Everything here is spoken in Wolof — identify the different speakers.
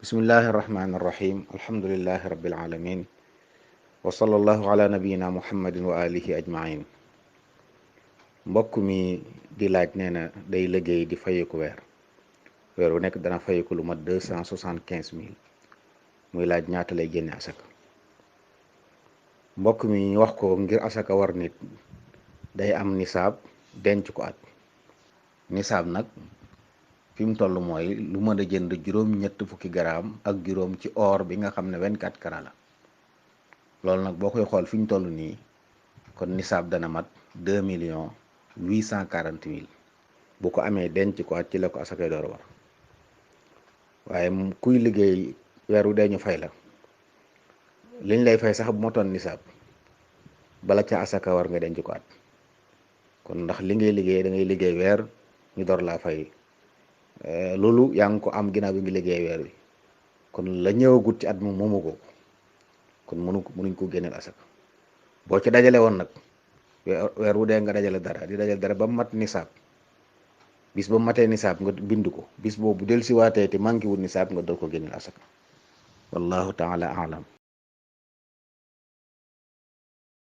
Speaker 1: bismillahi irrahmani irrahim alhamdulilahi rabbil alamin wa sallallahu ala nabiyina muhammadin wa alihi ajmain. mbokk mi di laaj nee na day liggéey di fayeku weer wu nekk dana fayeku lu mat 275 000 muy laaj ñaata lay génne asaka. mbokk mi ñu wax ko ngir asaka war nit day am nisaab denc ko at. nisaab nag fi mu toll mooy lu mën a jënd juróom-ñett fukki garaam ak juróom ci or bi nga xam ne 24 carats la. loolu nag boo koy xool fi ñu toll nii kon nisaab dana mat 2,840,000 bu ko amee denc ko at ci la ko asakay door war. waaye kuy liggéey weer wu dee ñu fay la liñ lay fay sax bu motoon nisaab bala ca asaka war nga denc ko at. kon ndax li ngay liggéey da ngay liggéey weer ñu door laa fay loolu yaa ngi ko am ginnaaw bi ngi liggéey weer wi, kon la ñëwagut ci at moom moomu ko kon mënuñ ko génneel asaka. boo ci dajale woon nag weer wu dee nga dajale dara di dajale dara ba mu mat nisaab, bis ba mu matee nisaab nga bind ko, bis boobu del si waatee te manqué wul nisaab nga door ko génneel asaka. wallahu taala alam.